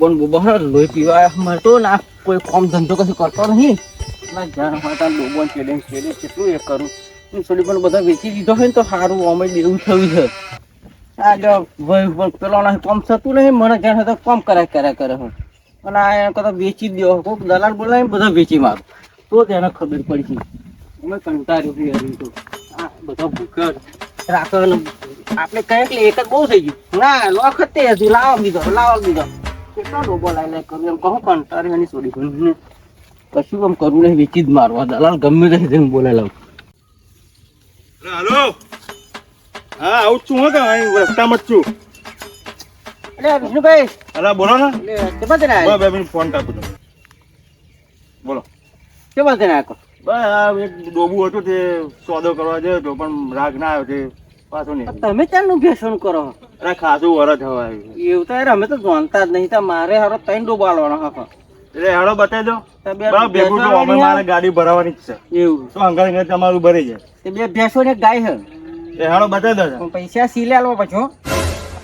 બોન બહાર લોહી પીવા મળતો ના કોઈ કામ ધંધો કશું કરતો નહીં ના જાણ હતા બોન ચેડે કેટલું એ કરું થોડી પણ બધા વેચી દીધો હોય ને તો સારું અમે એવું થયું છે આ જો ભાઈ પેલો કામ થતું નહીં મને જાણ તો કામ કર્યા કરે હું અને આ એને કદાચ વેચી જ દો કોઈક દલાલ બોલાય બધા વેચી મારું તો તેને ખબર પડી અમે કંટાળ્યું તો આ બધા ભૂખ રાખો આપણે કહીએ એટલે એક જ બહુ થઈ ગયું ના લોખત તે હજુ લાવવા દીધો કેટલા ડોબો લાઈ કરું એમ કહું કંટાળી એની છોડી કરું કશું એમ કરવું નહીં વેચી જ મારવા દલાલ ગમે તે બોલાય લાવ હાલો હા આવું છું હું કે રસ્તામાં જ છું અરે વિષ્ણુભાઈ અલા બોલો ને કેમાં તેને આવ્યા બે મિનિટ ફોન કાપું તમે બોલો કેમાં તેને આવ્યો બસ આ એક ડોબું હતું તે સોદો કરવા ગયો હતો પણ રાગ ના આવ્યો તે પાછો નહીં તમે ત્યાંનું ભેસણ કરો અરે ખાસું વરસ હવે આવ્યું એવું તો યાર અમે તો જાણતા જ નહીં તો મારે હારો ત્રણ ડોબો આલવાનો હા એટલે હેડો બતાવી દો તો બે બરાબર ભેગું તો અમે મારે ગાડી ભરાવાની જ છે એવું તો અંગાડી તમારું ભરી જાય તે બે ભેંસો ને ગાય છે એ હેડો બતાવી દો પણ પૈસા સીલે આલો પછી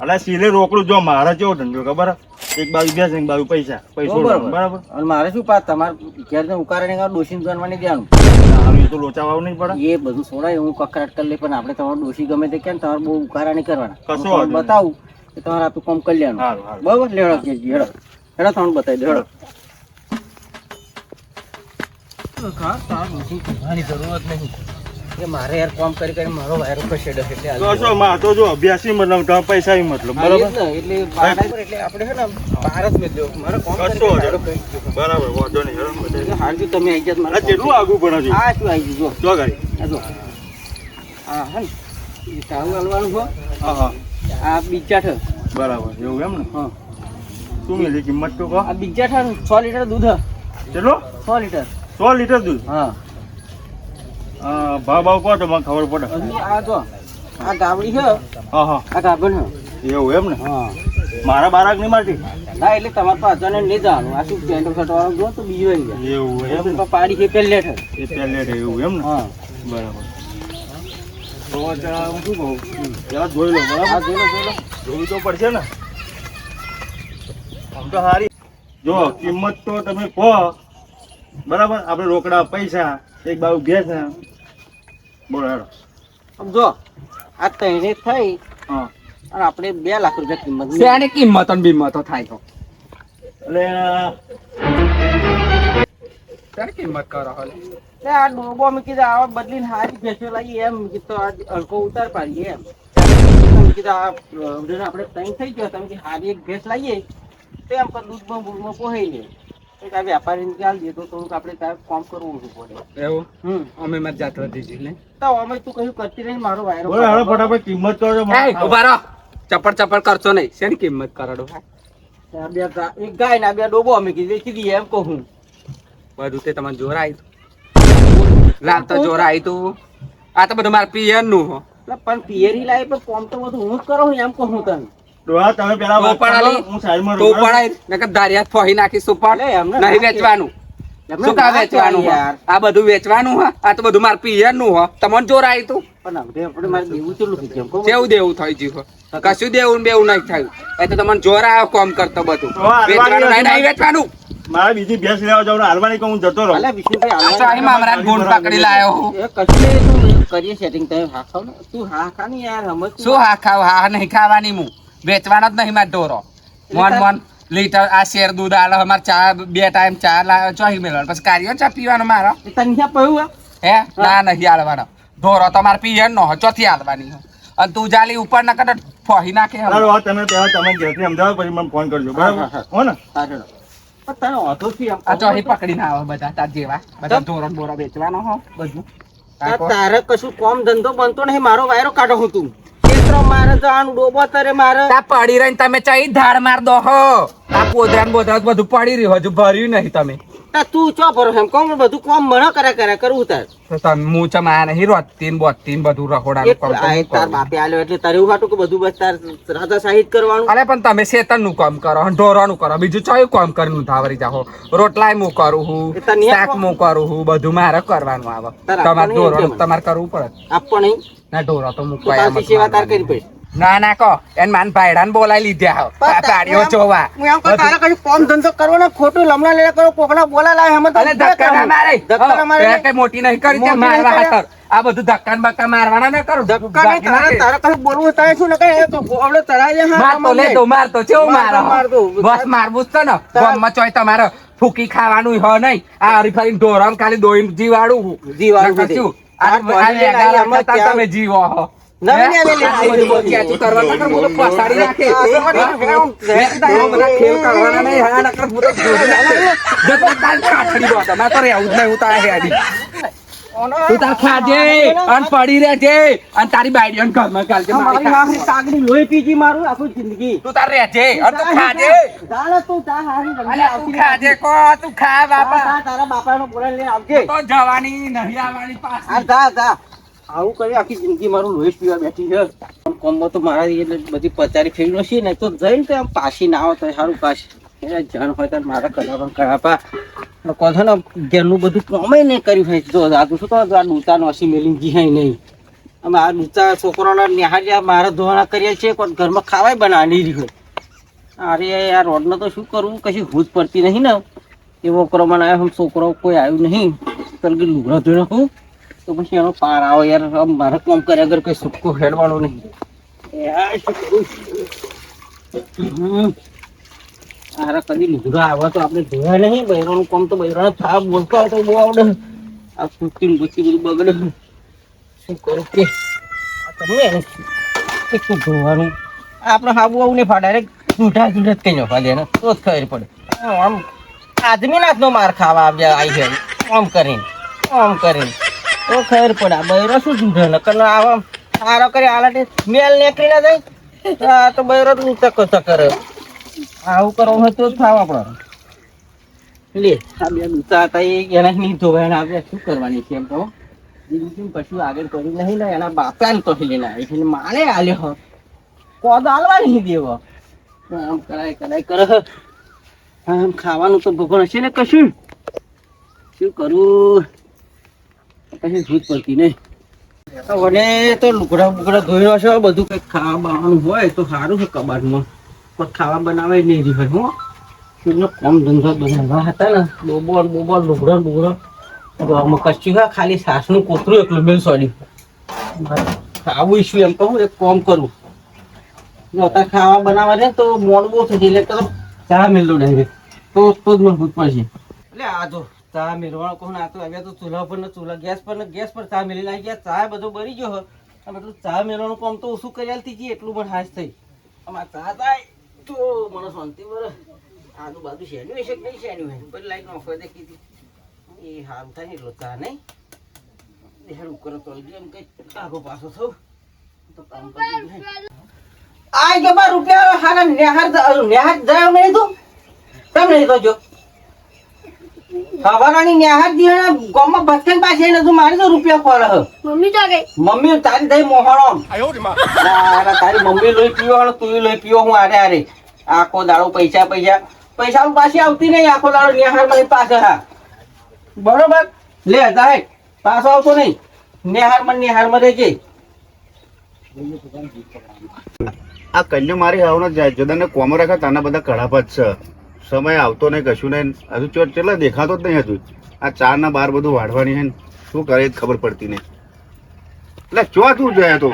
એટલે સીલે રોકડું જો મારે કેવો ધંધો ખબર એક બાજુ બેસ એક બાજુ પૈસા બરાબર અને મારે શું પાસ તમારે ઘેર ઉકારે ને ડોસી ગણવાની દેવાનું હારું એ તો લોચાવા નહીં પડે એ બધું છોડાય હું કકરાટ કરી લે પણ આપણે તમારે ડોસી ગમે તે કેમ તમારે બહુ ઉકારા નહીં કરવાના કશો હું વાંધો નહીં. બતાવું કે તમારે આપણું કામ કરી લેવાનું હારું હારું બરાબર લેડો હેડો હેડો તમને બતાવી દો હેડો જરૂરત નહીં એ મારે યાર કામ કરી કરી મારો વાયરો ખસેડો કશો માં તો જો અભ્યાસી મતલબ તમે પૈસા મતલબ બરાબર એટલે આપણે છે ને ભારત મેં દેવો મારે કામ કશો કરી વાંધો નહીં. બરાબર વાંધો નહીં હેડો બતાવી દો. હારજી તમે આવી જાત અરે મારે કેટલું આગું ભણો છો આ શું આવી જો જો ગાડી આ જો હા હા ને એ ચાવું હાલવાનું છો હા હા આ બીજા છે બરાબર એવું એમ ને હા શું મિલી કિંમત તો કહો આ બીજા છે 6 લીટર દૂધ કેટલો 6 લીટર 100 લીટર દૂધ હા ભાવ કહો તો મને ખબર પડે હજી આ જો આ ગાવડી છે હા હા આ ગાભણ છે એવું એમ ને હા મારા બારાક નહીં મારતી ના એટલે તમારે પાસે અચાનક નહીં જવાનું આ શું પેન્ટો ખટવાનું જો તો બીજું આવી જાય એવું એમ ને પાડી છે પહેલે છે એ પહેલે એવું એમ ને હા બરાબર તો જરા હું શું કહું જરા જોઈ લો આ બરાબર જોઈ લો જોવી તો પડશે ને આમ તો સારી જો કિંમત તો તમે કહો બરાબર આપણે રોકડા પૈસા એક બાજુ ગેસ બોલો હેડો સમજો આ તઈને થઈ હા અને આપણે 2 લાખ રૂપિયા કિંમત શેની કિંમત અને બીમતો થાય તો એટલે શેની કિંમત કરો હાલ એટલે આ ડોબો મેં કીધું આવા બદલીને હારી ભેંસો લાવીએ એમ કીધું આ હલકો ઉતાર પાડીએ એમ મેં કીધું આ આપણે તઈ થઈ ગયો તમે કે હારી એક ભેંસ લાવીએ તો એમ પર દૂધમાં બૂધમાં પોહાઈ લે એક આ વેપારીને ચાલ દે તો થોડુંક આપણે તારે કામ કરવું પડે એવું અમે મત જાત વધી ને તો અમે તું કશું કરતી નહીં મારો વાયરો બોલો હેડો ફટાફટ કિંમત તો ઉભા રહો ચપડ કરશો નહીં શેની કિંમત કરાડો આ બે એક ગાય ના 2 ડોબો અમે કીધું વેચી દઈએ એમ કહું બધું તે તમારે જોર આવ્યું લાવતા જોર આવ્યું તું આ તો બધું મારા પિયર નું હો એટલે પણ પિયરી લાવે પણ કોમ તો બધું હું જ કરું એમ કહું તને ડોહા તમે પેલા વાત કરો, હું સાઈડમાં તું રોકાઉં. પડાય નકર દારિયાત ફોહી નાખી સુપર એટલે એમને નહીં વેચવાનું એમને શું કા ના વેચવાનું કહેવાય હો? યાર. આ બધું વેચવાનું હા આ તો બધું મારા પિયર નું હો તમને જોર આવ્યું તું પણ હવે આપણે મારે દેવું ચેટલું થઈ ગયું કહું? કેવું દેવું થઈ ગયું હો? કશું દેવું ને બેવું નહીં થયું એ તો તમને જોર આવ્યો કોમ કરતો બધું તો આ વેચવાનું નહીં હાલવાની વેચવાનું મારે બીજી ભેંસ લેવા જવાનું હાલવાની કહું હું જતો રહું અલા વિષ્ણુભાઈ આ હાલવા તો અહીં મામરાન ગુણ પકડી લાયો હું એ કશું નહીં, તું કરીએ સેટિંગ તમે હા ખાવ ને તું હા ખા ને યાર સમજ તું. શું હા ખાવ હા નહીં ખાવાની હું વેચવાનો જ નહીં મારે ઢોરો મન લીટર આ શેર દૂધ આલે અમારે ચા 2 ટાઈમ ચા ચોહી મેળવાનું પછી કાર્યો ચા પીવાનો મારો એ તને ક્યાં પડ્યું આ? હે ના નહીં આલવાનો ઢોરો તમારે પિયર નો હોય ચોથી આલવાની હોય અને તું જાલી ઉપર ના કર ફોહી નાખે હવે. ચાલો, તમે પહેલા તમે ઘરેથી અમદાવાદ પછી મને ફોન કરજો હા, બરાબર હા. હો ને હા, ચલો. પણ તને વાંધો શું એમ? આ ચોહી પકડીને આવે બધા તાર જેવા બધા ઢોરો ને બોરો વેચવાનો હો બધું તારે કશું કોમ ધંધો બનતો નહીં મારો વાયરો કાઢો હું તું ક્ષેત્ર મારે જવાનું ડોબો તારે મારે તા પડી રહીને તમે ચઈ ધાડ માર દો હો આ પોદરા ને બોદરા બધું પડી રહ્યું હજુ ભર્યું નહીં તમે તા તું ચો ભરો એમ કોમ બધું કોમ મને કરે કરવું તાર તો તમે હું ચમા નહીં રોતીન બોતીન બધું રખોડાનું કામ તો આ હું તાર કરું. બાપે આલ્યો એટલે તારે એવું હાટું કે બધું બસ તાર રાજા સાહિત કરવાનું અલે પણ તમે શેતન નું કામ કરો અને ઢોરાનું કરો બીજું ચયું કામ કરીને ધાવરી જાઓ રોટલાય હું કરું હું એ તને શાક હું કરું હું બધું મારે કરવાનું આવે તારે તમારે આપણને ઢોરો કેમ? તમારે કરવું પડે આપવા નહીં ના ઢોરો તો તું મૂકવાય તારી સેવા તાર કરી પડી ના ના કહો એને માન ભાઈડાને બોલાવી લીધા હો પાડીઓ જોવા હું એમ કહું તારે કઈ કોમ ધંધો કરવો ને ખોટું લમણા લેલા કરો કોકના બોલા લાવે અમે તો અને ધક્કા ના મારે ધક્કા ના મારે. કઈ મોટી નહીં કરી તે મોટી નહીં મારવા કર્યા. હાથર આ બધું ધક્કા ને બક્કા મારવાના ના કરો ધક્કા નહીં, તારે કઈ બોલવું તારે શું ને કઈ તો આપણે તળાવે હા માર તો લે તો માર તો ચેવું માર મારો તો. બસ મારવું જ છે ને ગામમાં ચોય તમારે ફૂકી ખાવાનું હો નહીં આ હરીફરીને ઢોરામ ખાલી દોઈને જીવાડું જીવાડું નકર શું? આ આ આ લેગા આમાં રાખતા ક્યાં- તમે જીવો હો નવી નવી લે. આ બધું બોલ ક્યાંથી કરવા નકર હું તો પસાડી રાખે. આ બધા ખેલ કરવાના નહીં. હા, નકર હું તો જોડી નાખે. જતો તાર કાઠડી દો તમે. તો રહેવું જ નહીં, હું તારે હેડી. તું તાર ખાજે અને પડી રહેજે અને તારી બાયડીઓને ઘરમાં ઘાલજે. મારી હારી કાગડી લોહી પીજી મારું આખું જિંદગી. તું તાર રહેજે અને તું ખાજે. જાણે તું તા હારી અલ્યા તું ખાજે કો તું ખા બાપા. તારા બાપાનો બોલાવીને લઈને આવજે. તો જવાની નહીં આવવાની આ પાછી. જા આવું કરી આખી જિંદગી મારું લોહી પીવા બેઠી છે. કોમમાં તો મારા એટલે બધી પચારી ફેરી છે ને તો જઈને તો આમ પાછી ના આવે તો સારું પાછી જાણ હોય તો મારા કલામાં કરાપા કહો ને ઘેરનું બધું કોમે નહીં કર્યું હોય જો દાદુ શું કહો આ ડૂચા નોસી મેલી જી hay નહીં અમે આ ડૂચા છોકરાના નિહાળ્યા મારા ધોવાના કરીએ છીએ કોઈ ઘરમાં ખાવાય બનાવી રહ્યું અરે યાર રોડને તો શું કરવું કશી ભૂત પડતી નહીં ને એવો ક્રમણ આવ્યો છોકરો કોઈ આવ્યું નહીં તલગી લુગડા ધોઈ નાખું તો પછી એનો પાર આવો યાર આમ મારે કામ કર્યા વગર કઈ સુટકો હેડવાનો નહીં યાર શું કરું આરા કદી લુગડા આવે તો આપણે ધોયા નહીં બૈરાનું કામ તો બૈરાને થાપ બોલતો હોય તો બહુ આવડે આ કુર્તી ગુસ્તી બધું બગડે શું કરું કે તમે શું ધોવાનું આપણે હાબુ આવું નહીં ફાડે જૂઠા જૂઠા જ કઈ નફા દે ને તો જ ખબર પડે આમ આદમી નાથનો માર ખાવા આવ્યા આવી ગયા આમ કરીને તો ખબર પડે આ બૈરો શું જૂઠે નકર આવા સારો કરી આલાટે મેલ નીકળી ના જાય આ તો બૈરો તો ઊંચા કરે આવું કરવું હોય તો જ થાવ આપણે લે આ બે દૂતા હતા એ એના નહીં ધોવાય ને આપણે શું કરવાની છે એમ કહો બીજું કશું આગળ કર્યું નહીં ને એના બાપાને તો લઈને આવી એટલે મારે આલ્યો હો કોદ આલવા નહીં દેવો આમ કરાય કરે આમ ખાવાનું તો ભગવાન હશે ને કશું શું કરું કશું ભૂત પડતી નહીં મને તો લુગડા બુગડા ધોઈ હશે બધું કંઈક ખાવા બાવાનું હોય તો સારું છે કબાટમાં પણ ખાવા બનાવે નહીં રહ્યું હું એમનો કોમ ધંધો બનાવવા હતા ને બોબો લુગડો કચ્યું હા ખાલી સાસનું કોતરું એકલું બેલ સોડ્યું ખાવું ઈશું એમ કહું એક કોમ કરું અત્યારે ખાવા બનાવવા છે તો મોડ બહુ થઈ જાય એટલે ચા મેળો ડાયરેક્ટ તો જ મને ભૂત પડશે એટલે આ જો ચા મેળવાનો કહું ને આ તો આવ્યા તો ચૂલા પર ને ગેસ પર ચા મેળી નાખી ગયા ચા બધો બળી ગયો હોય એટલું ચા મેળવાનું કામ તો ઓછું કરી આલતી જઈએ એટલું પણ હાશ થઈ આમાં ચા થાય તો મને શાંતિ બરે આજુબાજુ શેન્યું હશે કે નહીં શેન્યું હોય બધી લાઈટ ઓફ કરી દેખી હતી એ હારું થાય ને એટલો ચા નહીં દેહાડું કરો તો એમ કઈ આગો પાછો થવું તો કામ કરી આ જો બા રૂપિયા હારા નેહાર જાય નહીં તું કેમ નહીં તો જો હવારાની નેહાર દીના ગામમાં ભટકન પાસે ને તું મારી તો રૂપિયા પડે મમ્મી તો ગઈ મમ્મી તારી દઈ મોહણો તારી મમ્મી લોહી પીવો તું લોહી પીવો હું આરે આખો દાડો પૈસા પાછી આવતી નહીં આખો દાડો નેહાર માં પાસે હા બરોબર લે જાય પાછો આવતો નહીં નેહાર માં રહેજે આ કન્યા મારી આવનો જદાને કોમો રાખે તાના બધા કડાપત છે સમય આવતો નહીં કશું નહીં હજુ કેટલા દેખાતો જ નહીં હજુ આ 4 ના 12 બધું વાઢવાની છે શું કરે ખબર પડતી નહીં એટલે ચો તું જોયા તો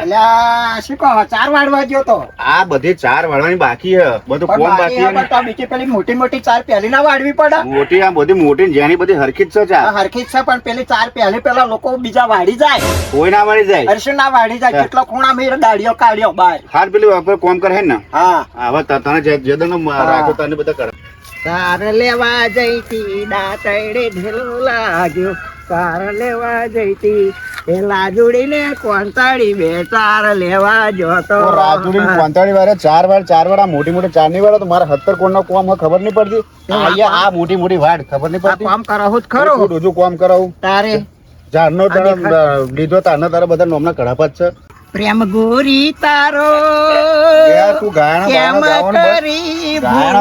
શું કહો 4 વાળવા ગયો તો આ બધી 4 વાળવાની બાકી છે બધું કોમ બાકી છે તો બીજી પેલી મોટી 4 પહેલી ના વાળવી પડે મોટી આ બધી મોટી જેની બધી હરખી જ છે ચા હરખી છે પણ પેલી 4 પહેલી પેલા લોકો બીજા વાળી જાય કોઈ ના વાળી જાય હર્ષ ના વાળી જાય કેટલો ખૂણા મેર દાડિયો કાઢ્યો બાર હાર પેલી વાપર કોમ કરે ને હા આવા તને જદન રાખો તને બધા કરે કાર લેવા જઈતી દાતડે ઢેલો લાગ્યો કાર લેવા જઈતી એ લાજુડીને કોંતાડી બે ચાર લેવા જોતો રાજુડી કોંતાળી વાળે 4 વાર આ મોટી 4 ની વાળા તો મારા 70 કોણ નો કોમ ખબર નહીં પડતી અહીંયા આ મોટી વાડ ખબર નહીં પડતી કામ કરાવું જ ખરો રોજુ કામ કરાવું તારે જારનો તને લીધો તારનો તારા બધા નોમના કડાપત છે પ્રેમ ગોરી તારો યાર તું ગાયણા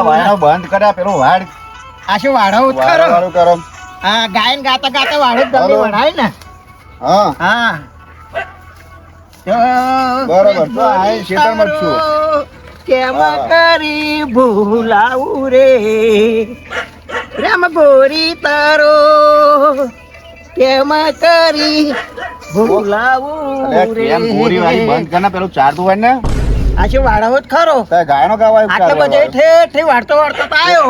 વાયણા બંધ કર્યા પેલો વાડ આ શું વાળો જ ખરો વાળું કરો હા ગાયન ગાતા વાળો જ ગમે વણાય ને હા હા બરોબર તો આ ખેતરમાં જ છું. કેમ કરી ભૂલાવું રે રામ ગોરી તારો કેમ કરી ભૂલાવું અરે કેમ ગોરી વાળી બંધ કર ને, પેલું ચારતું હોય ને આ શું વાળાવો જ ખરો તારે ગાયનો ગાવા એવું આટલે ચાલે બધે હવે. ઠેઠ વાળતો વાળતો તો આવ્યો.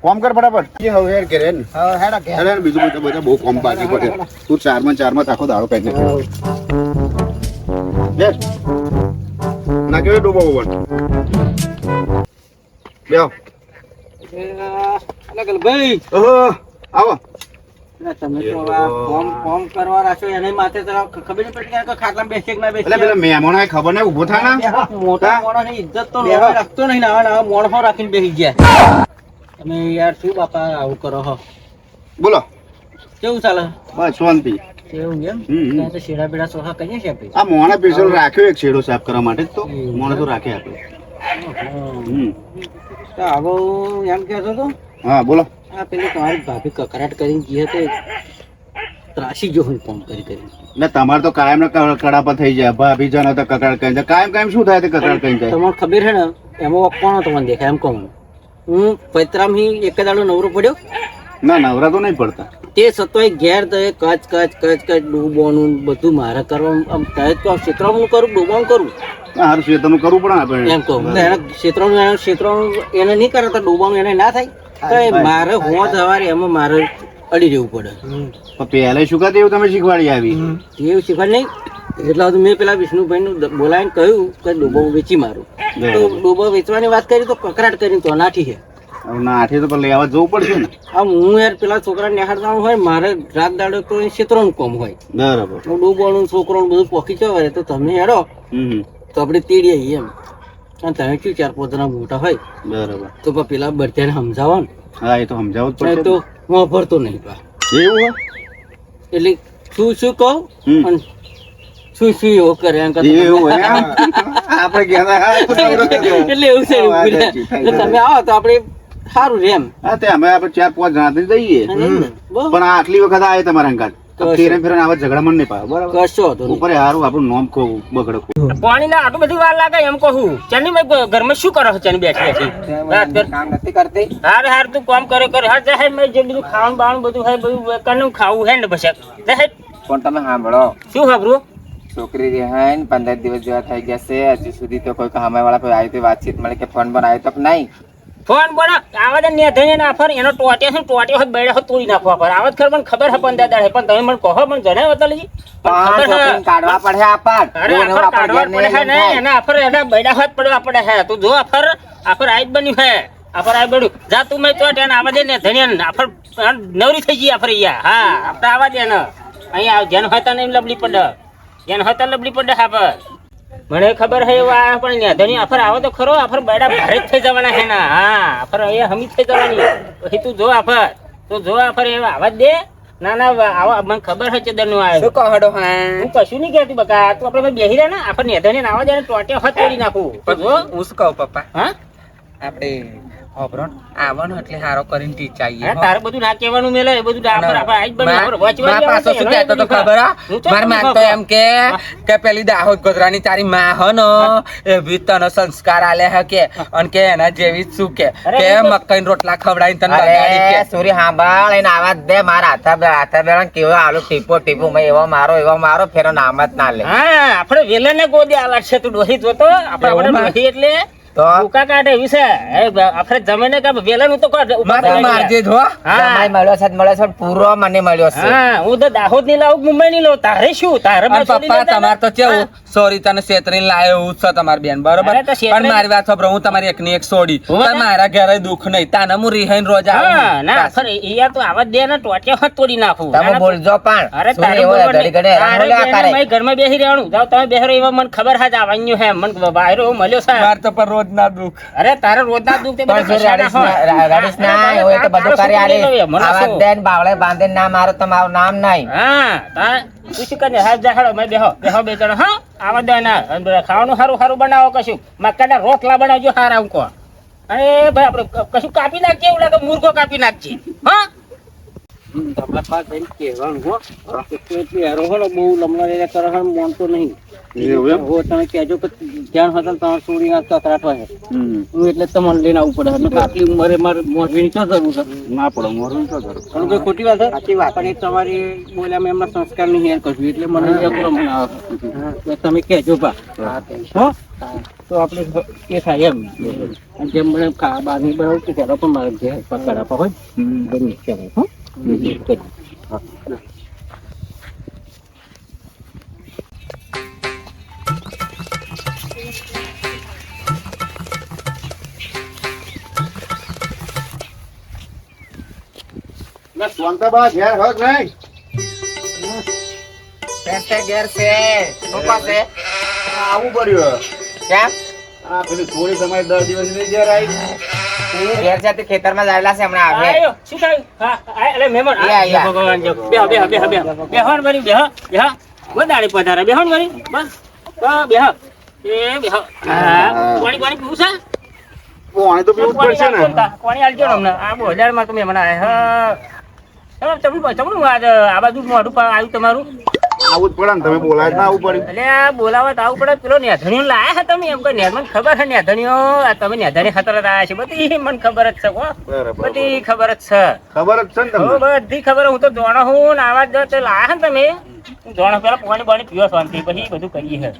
કોમ કર ફટાફટ હવે હેડ કરે ને હવે હેડો ઘેર. અરે બીજું બધું બધા બહુ કોમ બાકી પડે. તું ચારમાં આખો દાડો કઈ નાખે ના કેવી ડૂબો ઉપર બેહો. ભાઈ ઓહો, આવો તમે તો આ ફોર્મ કરવા રાખો એને માથે તરફ ખબર નહીં પડતી કે ખાટલામાં બેસે કે ના બેસે. એટલે પેલા મહેમાનો એ ખબર નહીં ઊભો થાય ને મોટા મોણાની ઇજ્જત તો નવાઈ રાખતો નહીં, નવા નવા મોણસો રાખીને બેસી ગયા. તમે યાર શું બાપા આવું કરો હો? બોલો. કેવું ચાલે? બસ શાંતિ. કેવું એમ? હમ. ત્યાં તો શેડા બેડા સોખા કરીએ છીએ આપણે. આ મોણા પેશલ રાખ્યો એક છેડો સાફ કરવા માટે જ તો મોણા તો રાખે આપણે. તો આવો એમ કહેતો તો હા બોલો. આ પેલી તમારી ભાભી કકરાટ કરીને ગઈ હતી, ત્રાસી જો હું ફોન કરી એટલે તમારે તો કાયમ ના કડાપા થઈ જાય. ભાભી જન તો કકડાટ કરી જાય. કાયમ શું થાય તે કકડાટ કરી જાય. તમને ખબર છે ને એમાં કોણ તમને દેખાય એમ કહું હું પૈતરામ એક દાડો નવરો પડ્યો ના નવરા તો નહીં પડતા. તે સતોય ઘેર તો કચ ડૂબવાનું બધું મારે કરવાનું. આમ થાય તો ક્ષેત્રનું કરું ડૂબવાનું કરું સારું ક્ષેત્રનું કરવું પડે ને આપણે. એમ કહું એના ક્ષેત્રનું એને નહીં કરે તો ડૂબવાનું એને ના થાય તો એ મારે હું સવારે એમાં મારે અડી રહેવું પડે. પણ પહેલા શું કાતે એવું તમે શીખવાડી આવી? એવું શીખવાડ નહીં એટલા બધું મેં પેલા વિષ્ણુભાઈનું બોલાવીને કહ્યું કે ડૂબો વેચી મારું. તો ડૂબો વેચવાની વાત કરી તો કકરાટ કરીને તો નાઠી છે. હવે ના આઠે તો પણ લેવા જવું પડશે ને. આમ હું યાર પેલા છોકરા નિહાળવાનું હોય મારે રાત દાડો તો એ ક્ષેત્રનું કામ હોય. બરાબર. હું ડૂબવાનું છોકરાનું બધું પોકી જવાય તો તમે હેડો તો આપણે તેડીએ એમ. અને તમે શું 4-5 જણા મોટા હોય બરાબર તો પેલા બધાને સમજાવો ને. હા એ તો સમજાવવું જ નહીં પડશે તો હું ભરતો નહીં પા. એવું હોય? એટલે શું કહું અને શું એવું કરે એમ કરતા એવું હોય એમ? આપણે ગયા એટલે એવું છે એવું કરે. એટલે તમે આવો તો આપણે સારું રે એમ. હા તે અમે આપણે 4-5 જણા થી જઈએ. પણ આ આટલી વખત આવે તમારા અંગાત ફેરે આવા ઝઘડા મન નહીં પાવે. બરાબર કશો હતો ઉપર હારું આપણું નોમ ખોવું બગડે. પાણી ના આટલું બધી વાર લાગે એમ કહું. ચાની મેં ઘરમાં શું કરો છો? ચાની બેઠી કામ નથી કરતી. હાર હાર તું કામ કરે હા જાહે મેં જે બધું ખાવાનું બાવાનું બધું હે બધું કનું ખાવું હે ને પછી જાહે. પણ તમે સાંભળો, શું ખબરું? છોકરી રિહાઈ 15 દિવસ જેવા થઈ ગયા છે, હજુ સુધી તો કોઈ સામે વાળા કોઈ આવી તો વાતચીત મળે કે ફોન પણ આવ્યો તો નહીં. ફોન બોલો આવા દે ને ધને ના ફર એનો ટોટિયા છે ટોટિયો હોય બેડા હોય તોડી નાખવા પર આવત ખર મને ખબર હે 15 દાડે પણ તમે મને કહો પણ જણાવ તલજી પણ છોકરીને કાઢવા પડે આપણ. અરે આફર કાઢવા પડે હે ને એના આફર એના બેડા હોય પડવા પડે હે. તું જો આફર આઈ બન્યું હે આફર આઈ બન્યું જા તું મેં તો એને આવા દે ને ધને આફર નવરી થઈ ગઈ આફર યા. હા આપણે આવા દે ને અહીંયા જેન હોય તને લબલી પડે જેન હોય તો લબલી પડે હા પર મને ખબર હે આ પણ ને ધણી આફર આવો તો ખરો આફર બેડા ભારે જ થઈ જવાના હે ના. હા આફર અહીંયા હમી થઈ જવાની પછી તું જો આફર તો જો આફર એ આવાજ દે ના ના આવા મને ખબર હે ચદર નું આવે શું કહડો હા હું કશું નહીં કહેતી બકા તું આપણે બેહી રહ્યા ને આફર ને ધણી આવા દે ટોટે હાથ તોડી નાખું તો જો હું શું કહું પપ્પા, હા આપણે હોબરોન આવવાનું એટલે હારો કરીને ટીચાઈએ. હા તારે બધું ના કહેવાનું મેલે એ બધું આફર આફર આજ બની આફર મારા પાછો શું કહેતો તો ખબર હા? માર માન તો એમ કે પેલી દાહોદ ગોધરાની તારી માં હ ને એ બી તને સંસ્કાર આલે હે કે અને કે એના જેવી શું કે મકાઈ રોટલા ખવડાવીને તને બગાડી કે સોરી હાંભળ એને આવાજ દે મારા હાથા બેડા કેવો આલુ ટીપો મેં એવો મારો ફેરો નામ જ ના લે. હા આપણે વેલે ને ગોદી આલા છે તું ડોહી જોતો આપણે ડોહી એટલે તો ઉકા કાઢે વિશે આપણે જમીને કે વેલણ તો મારજે જો જમાઈ મળ્યો છે પૂરો મને મળ્યો છે. હા હું તો દાહોદ ની લાવું મુંબઈ ની લાવું તારે શું તારે પપ્પા તમાર તો કેવું સોરી તને છેતરીને લાયો એવું છે તમાર બેન બરોબર પણ મારી વાત સાંભળો હું તમારી એક ની એક છોડી મારા ઘરે દુઃખ નહીં તાને હું રિહાઈન રોજ આવું ના સર યાર તો આવા દે ને ટોટિયા હાથ તોડી નાખું તમે બોલજો પણ અરે તારે ઘરમાં બેસી રહેવાનું જાવ તમે બેહરો એવા મને ખબર હાજ આવવાનું હે મને બાયરો મળ્યો છે માર તો પર રોજ ના દુઃખ. અરે તારે રોજ ના દુઃખ તે રડીશ ના હોય તો બધું કરી આલી આવાજ દેન બાવળે બાંધીને ના મારો તમારું નામ નહીં. હા તું શું કરે હાથ જાહડો મેં બેહો બે જણા હા આવા દે ના ખાવાનું સારું બનાવો કશું મકાના રોટલા બનાવજો હારા હું કહો. અરે ભાઈ આપણે કશું કાપી નાખીએ એવું લાગે મુર્ગો કાપી નાખજે હા તમારા પાસે જઈને કહેવાનું હો એટલે હેરો હો ને બહુ લમણા એને કરે છે ને માનતો નહીં એવું એમ? હો તમે કહેજો કે ધ્યાન હતા ને તમારે ચોરી ના કકડાટ હોય હું એટલે તમને લઈને આવવું પડે એટલે આટલી ઉંમરે મારે મોજવીની શું જરૂર છે ના પડે મોરું તો જરૂર પણ કોઈ ખોટી વાત છે સાચી વાત પણ એ તમારી બોલ્યામાં એમના સંસ્કાર નહીં હેર કરશું એટલે મને અઘરો મને આવે એટલે તમે કહેજો બા હો તો આપણે એ થાય એમ અને જેમ મને બહારની બનાવું કે ત્યારે પણ મારે જે પકડ આપવા હોય બની કહેવાય હો શાંતાબા ઘેર હક નહીં ઘેર છે પપ્પા છે આવું પડ્યું કેમ આ પેલી થોડી તમારી 10 દિવસની ઘેર આવી ઘેર જતી ખેતરમાં જાયેલા છે હમણાં આવે આયો શું થયું હા એટલે મહેમાન લે, લે. ભગવાન જો બેહો વળી બેહો વધારે પધારે બેહો વળી બસ બેહો એ બેહો હા પાણી પીવું છે પાણી તો પીવું જ પડશે ને પાણી આલજો ને હમણાં આ બોજારમાં તો મહેમાન આવ્યા હા તમને આ બાજુ મોઢું આવ્યું તમારું આવું જ પડે ને તમે બોલાય ના આવું પડ્યું એટલે આ બોલાવત આવું પડે પેલો નેધણીઓ લાયા છે તમે એમ કોઈ મને ખબર છે નેધણીઓ તમે નેધણી ખાતર જ આયા છે બધી મને ખબર જ છે હો બરાબર બધી ખબર જ છે ખબર જ છે ને હો તમને બધી ખબર હું તો જાણો હું ને આવા જ તે લાયા ને તમે હું જાણો પેલા પાણી પાણી પીવો શાંતિ પછી બધું કરીએ છે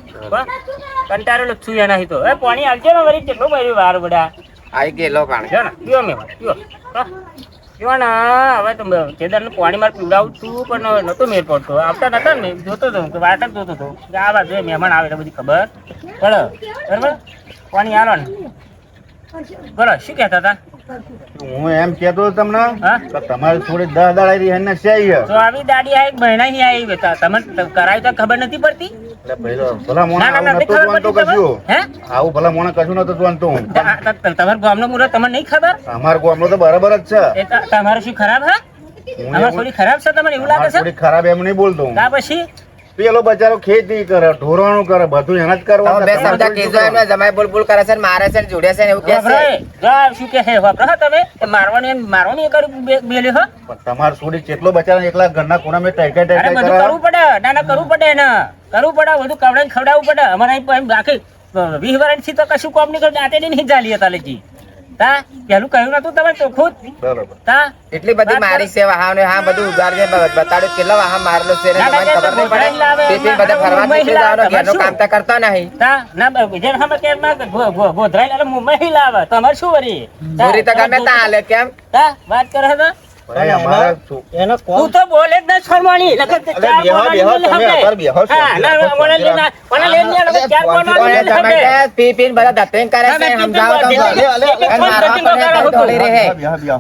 કંટાળેલો જ છું એનાથી તો એ પાણી આવજો ને વળી કેટલું મારી વાર બધા આવી ગયેલો પાણી જો ને પીવો મેં પીવો પીવો ને હવે તો કેદારને પાણી મારે પીવડાવું છું પણ નતો મેળ પડતો આવતા નતા ને જોતો હતો તો વાટ જ જોતો હતો કે આ વાત જોઈએ મહેમાન આવે એટલે બધી ખબર પડે બરાબર પાણી આલો ને બોલો શું કહેતા હતા હું એમ કેતો હતો તમને હા? કે તમારી થોડી 10 દાડા રહી એને છે તો આવી દાડી આ એક મહિના ની આવી બેટા તમને કરાવી તો ખબર નથી પડતી એટલે પેલો ભલા મોણા ના, ના, આવું નથી નતો ખબર જોવાનું પડતી કશું હે આવું ભલા મોણા કશું નતો જોવાનું હું તમારા ગામનો મુરત તમને નહીં ખબર અમાર ગામનો તો બરાબર જ છે એ તમારે શું ખરાબ હે હું અમારે એવું- થોડી ખરાબ છે તમને એવું લાગે અમાર છે થોડી ખરાબ એમ નહીં બોલતો હું કા પછી પેલો બચારો ખેતી કરે ઢોરાણું કરે બધું એને જ કરવાનું બે શબ્દ કીધો એમને જમાઈ બોલ કરે છે ને મારે છે ને જોડે છે ને એવું કે છે વાપરાય. જો શું કે છે વાપરા તમે એ મારવાની એ કર્યું બેલ્યો હો પણ તમારે થોડી કેટલો બચારા એકલા ઘરના ખૂણામાં ટાઈકા અરે ટાઈકા બધું કરે કરવું પડે ના ના કરવું પડે ને કરવું પડે બધું કવડાઈને ખવડાવવું પડે અમારે અહીં બાકી 20 વર્ષથી તો કશું કામ નહીં કરતા આતે નહીં ચાલી હતા લેજી તા પેલું કહ્યું નતું તમે ચોખ્ખું જ? બરોબર તા એટલી બધી મારી છે વાહન ને હા બધું ઉગાડ છે બતાડ્યું કેટલા વાહન મારેલો છે ને ના, ના, તમને ખબર નહીં પડે ટિફિન બધા ફરવા નીકળી જવાનું ઘરનું કામ તો કરતા નહીં તા ના બીજા સામે કેમ ના ગોધરાઈ એટલે મુંબઈ લાવે તમારે શું વરી તા, પૂરી તો ગમે ત્યાં હાલે કેમ તા વાત કરે છે ભાઈ અમારા એનો તું તો બોલે જ ન છોડવાની લખત અરે બેહો, બેહો, તમે અત્યારે બેહો, હા ના મને લઈને મને લઈને આવે ચાર બોલવાની ઓને તમે કે પી પીને બધા ધતિંગ કરે છે સમજાવો તો અને મારવા પડે તો દોડી રહે બેહો, બેહો.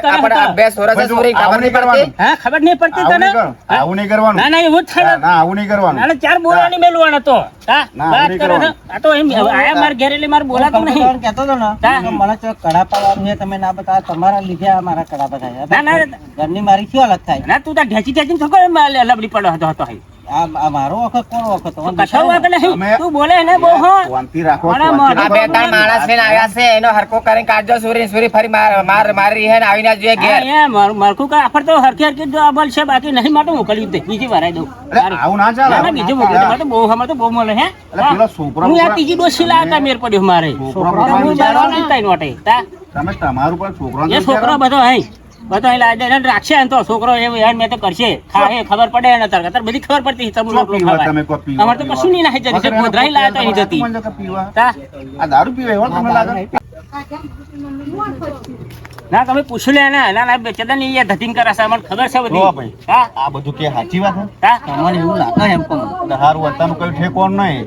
આપણે આ બે સોરસ છે સોરી ખબર નહીં પડતી હા ખબર નહીં પડતી આવું તને નહીં કરવાનું. આવું નહીં કરવાનું ના ના એવું જ થાય ના આવું નહીં કરવાનું ના ચાર બોલવાની મેલવાનો તો હા ના, વાત નહીં કરે છે કરવાનું. આ તો એમ આયા માર ઘેર એટલે માર બોલાતું નહીં કહેતો હતો ને હા. કે મને તો કડા પાડવાનું છે તમે ના બતા તમારા લીધે આ મારા કડા બધા ના, ના. ઘરની મારી શું અલગ થાય ના તું તાર ઢેચી ઢેચી છોકરો લબડી પડો હતો હઈ આ મારો વખત કોનો વખત તમારો કશો વાગે નહીં તમે- તું બોલે ને બહુ હો શાંતિ રાખો મને શાંતિ આ રાખો. બે ત્રણ માણસ ને આવ્યા છે એનો હરકો કરીને કાઢજો સોરી સોરી ફરી મારી હે ને આવીને જોઈએ ઘેર મારખું કા આફર તો હરખી હરખી જો બોલ છે બાકી નહીં માટે મોકલી દે બીજી વાર આવી દઉં અરે, આવું ના ચાલે ના, ના, બીજું મોકલી દે. મારે તો બહુ હમણાં તો બહુ મળે હે એટલે પેલો છોકરો હું યાર ઉપર- ત્રીજી ડોસી લાવતા મેર પડ્યો મારે છોકરો તો હું ઉપર બારવા નહીં તાઈ નોટે. તા તમે તમારું પર છોકરાને એ તો છોકરો વિચારો. બધો અહીં બધો અહીં લાવી દે એને રાખશે ને તો છોકરો એ યાર મેં તો કરશે ખાહે ખબર પડે એને તાર તાર બધી ખબર પડતી તમે શું લોકો પીવા ખાવાય. તમે કોઈ પીવા? અમારે તો કશું નહીં નાખી જતી વગર એના ગોધરાઈ લાવ્યા તો અહીં તમારે જતી કોણ જગ્યા પીવા? તા આ દારૂ પીવે એવો તમને લાગે ના તમે પૂછ્યું લે ને ના ના બેચેદા ની એ ધતિંગ કરે છે મને ખબર છે જો બધી ભાઈ. હા આ બધું કે સાચી વાત છે તા તમને એવું લાગે એમ કહું એટલે હારું અત્યારનું કઈ ઠેકોણ નહીં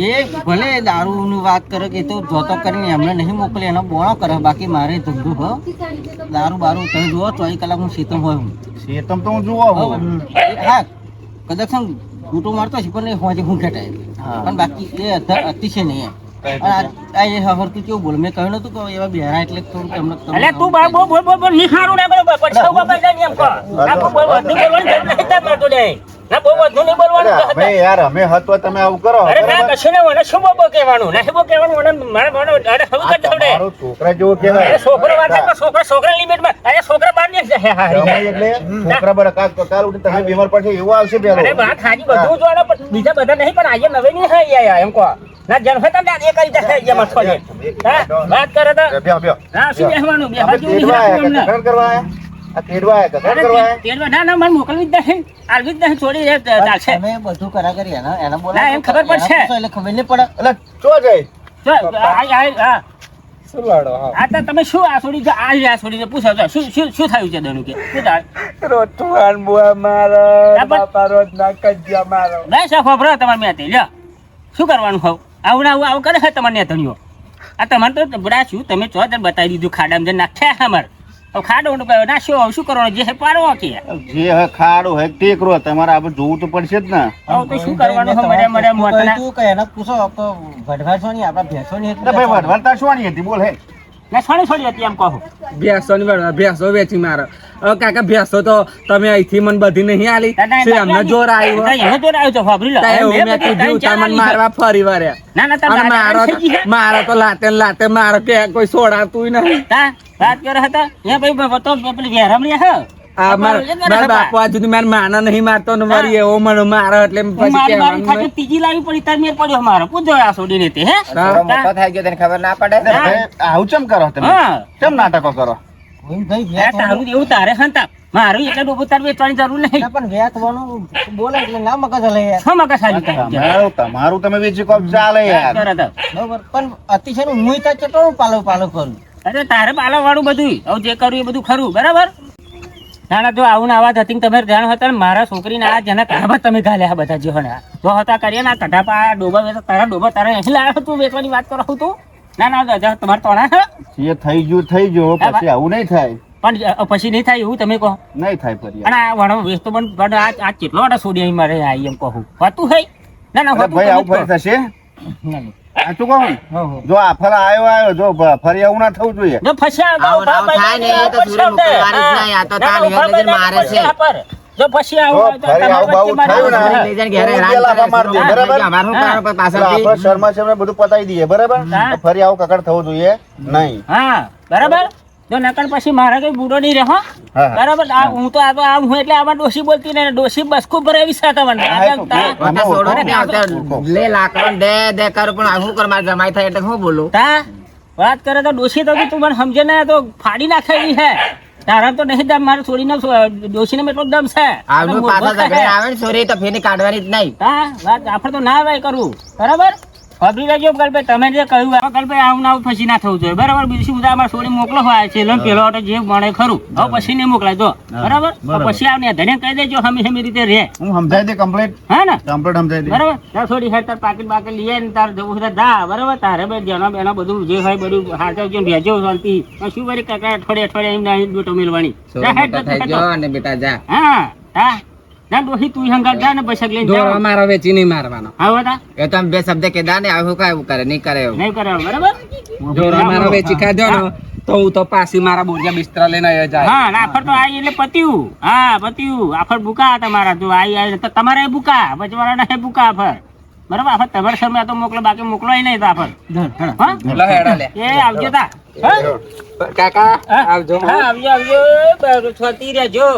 એ ભલે દારૂની વાત કરે કે એ તો જોતો કરીને એમને નહીં મોકલે એનો બોણો કરે બાકી મારે ધંધો હો દારૂ બારૂ તમે જુઓ 24 કલાક હું સીતમ હોય હું શેતમ તો હું જોવા હોઉં. હા કદાચ હું ગૂંટો મારતો છે પણ એ હોજે હું ખેટાય હા. પણ બાકી એ અતિશય નહીં એમ અને આ એ હવર તું કેવું બોલ મેં કહ્યું નતું કે એવા બિહારા એટલે થોડુંક એમને અલે તું બા બોલ નિખારું ના બોલ પછી બાબા જાય એમ કહો આ બોલ બોલ બોલવાની જરૂર નથી તાર મારતો દે ના બહુ વધુ નહીં બોલવાનું અરે અમે યાર અમે હતો તમે આવું કરો અરે ના બરાબર? કશું ને મને શું બોબો કહેવાનું ના શું કહેવાનું મને અરે હવે આ કરી દઉં તમારો છોકરા જેવો કહેવાય અરે છોકરો વાત કરે, છોકરા લિમિટમાં અરે છોકરા બહાર ને જાય હારી તમે એટલે છોકરા બડા કાલ ઉઠી તમે બીમાર પડશે એવું આવશે પેલો અરે વાત હાજી બધું જોડે પણ બીજા બધા નહીં પણ આજે નવે નહીં હે યાર એમ કહો ના જન્મ હતા ને એ કરી દે યાર મત છોડે હા વાત કરે તો બેહો બેહો હા શું બેહવાનું આપણે જેવું નહીં તેડવા આયા રાખવું કે અમને. કકડ કરવા આયા આ તેડવા આયા કે કકડ કરવા આયા તેડવા ના મને મોકલવી જ નહીં આલવી જ નહીં છોડી દે ચાલશે તમે બધું કરા કરી એને બોલો ના, એમ ખબર પડશે. એટલે ખબર નહીં પડે એટલે ચો જાય જો હા શું લડો હા આ તો તમે શું આ છોડી આ છોડીને પૂછો છો શું થયું છે દનું કે શું થાય રોટવાન બુઆ મારો આ પણ- બાપા રોજ ના કજ્યા મારો બસ આ ખોભરો તમારે મેં તે લ્યો શું કરવાનું હોવ આવું કરે છે તમારે ધણીઓ આ તમારે તો બડા શું તમે ચો તને બતાવી દીધું ખાડામાં જઈને નાખ્યા અમાર હવે ખાડો નાખ્યો હવે શું કરવાનું જે હે પાડવો કે જે હે ખાડો હે ટેકરો તમારે આપણે જોવું તો પડશે જ ને હવે તો શું કરવાનું હોય મરે મોતના તું કે એને પૂછો તો વઢવાડ છો નહીં આપણા ભેંસો ની એટલે ભાઈ વઢવાડતા શું હતી બોલ હે ના છોડી હતી એમ કહું ભેંસો ની વડવા ભેંસો વેચી મારો હવે કાકા ભેંસો તો તમે અહીંથી મને બધી નહીં આલી અમને જોર આવ્યું એને તો આવ્યો તો વાપરી લો મેં કીધું તમને મારવા ફરી વાર્યા ના ના અને તમે મારો મારો તો લાતે ને લાતે મારો કે કોઈ સોડાતું નહીં તા વાત કરે હતા એ ભાઈ તો પેલી વેરામણી હે આ મારા બાપુ આ સુધી મારા માના નહીં મારતો ને મારી એવો મને મારો એટલે પછી મારી કહેવાનું ખાતે ત્રીજી લાવી પડી તાર મેર પડ્યો મારો પૂછો આ છોડીને તે હે મોટો થઈ ગયો તને ખબર ના પડે એટલે ભાઈ આવું ચમ કરો તમે હા કેમ નાટકો કરો ભાઈ આ તારું એવું તારે હંતા મારું એટલે ડોબો તાર વેચવાની જરૂર નહીં પણ વેચવાનું બોલે એટલે ના મગજ હલે યાર શું મગજ સાજુ તારું તમારું તમે વેચી કોપ ચાલે યાર બરોબર પણ અતિશય નું હું તો ચટો પાલો કરું અરે તારે પાલા વાળું બધું હવે જે કરવું એ બધું ખરું બરાબર ના ના જો આવું આવા હતી તમે ધ્યાન હતા ને મારા છોકરીને આ જેના કારણમાં તમે ઘાલ્યા બધા જે હોય જો હતા કરીએ ને કઢા પા ડોબા વેચા તારા ડોબા તારા અહીં લાવ્યો તું વેચવાની વાત કરો તું ના ના તમારે તોણા હે એ થઈ ગયું પછી આવું નહીં થાય પણ પછી નહીં થાય એવું તમે કહો નહીં થાય ફરી અને આ વણો વેચતો પણ આ કેટલો વાળા છોડી અહીં મારે આ એમ કહું હોતું હે ના ના હોતું ભાઈ આવું ફરી થશે આ શું કહું જો આ ફર આવ્યો જો ફરી આવું ના થવું જોઈએ જો ફસ્યા તો આવું આવું થાય ને એ તો સૂર્ય મુકવાની જ નહીં, આ તો તાર હેઠે જઈને મારે છે. જો પછી જો આવું ફરી આવું બાવું થયું ને લઈ જઈને ઘેરે તો હેરાન પેલા કરે છે. માર દે, બરાબર અમારું હા. કારણ પણ એટલે પાછળથી આપણે શર્મા છે બધું પતાવી દઈએ બરાબર હા. તો ફરી આવું કકડ થવું જોઈએ નહીં હા બરાબર જો નકર પછી મારા કઈ બુડો નહીં રહે હો હા. બરાબર આ હું તો આમ હું એટલે આમાં ડોસી બોલતી ને ડોસી બસ ખૂબ ભરાવી છે તમને હા, એ તો આ તો છોડો ને આવતા લે લાકડો ને દે કરું પણ આ શું કર મારે જમાઈ થાય એટલે હું બોલું તા વાત કરે તો ડોસી તો તું મને સમજે ને તો ફાડી નાખેલી હે તારા તો નહીં દમ મારે છોડીને ડોસીને એટલો દમ છે આવનું પાછા ઝઘડે આવે ને સોરી તો ફેની કાઢવાની જ નહીં. હા વાત આપણે તો ના ભાઈ કરવું બરાબર ખબરી લેજો કલ્પે તમે જે કહ્યું આ કલ્પે આવું ના આવું પછી ના થવું જોઈએ બરાબર બીજું શું બધા અમારે છોડી મોકલો હોય છે લમ પેલો ઓટો જે મળે ખરું હવે પછી નહીં મોકલાય તો બરાબર તો પછી આવને ધને કહી દેજો હમી હમી રીતે રે હું સમજાઈ દે કમ્પ્લીટ હા ને સમજાઈ દે બરાબર તાર છોડી હેડ તાર પાકીટ બાકીટ લઈ આવીને તાર જવું છે દા બરાબર તારે બે જેનો બેનો બધું જે હોય બધું હાચવજો ને ભેજો શાંતિ શું વળી કાકા અઠવાડિયે એમને અહીં ડૂટો મેળવાની જા હેડ છોડો થઈ જા, ગયો અને બેટા જા. હા હા ના ડોહી તું હંગાત જા ને પૈસા લઈને દોરો જા મારો વેચી નહીં મારવાનો હા બધા એ તો આમ બે શબ્દ કીધા ને આવું કાંઈ કરે નહીં કરે એવું. નહીં કરે બરાબર દોરો મારો વેચી ખાધો ને તો હું તો પાછી મારા બોરિયા બિસ્તરા લઈને આવ્યો જાય હા ના આફર તો આઈ એટલે પત્યું હા પત્યું આફર બુકા તમારા તો આઈ તો તમારે બુકા બચવાના હે બુકા આફર બરાબર આફર તમારે સમય તો મોકલો બાકી મોકલો નહીં તો આફર હા લો હેડા લે એ આવજો તા હા? કાકા હા? આવજો હા આવજો આવજો છોતી રહેજો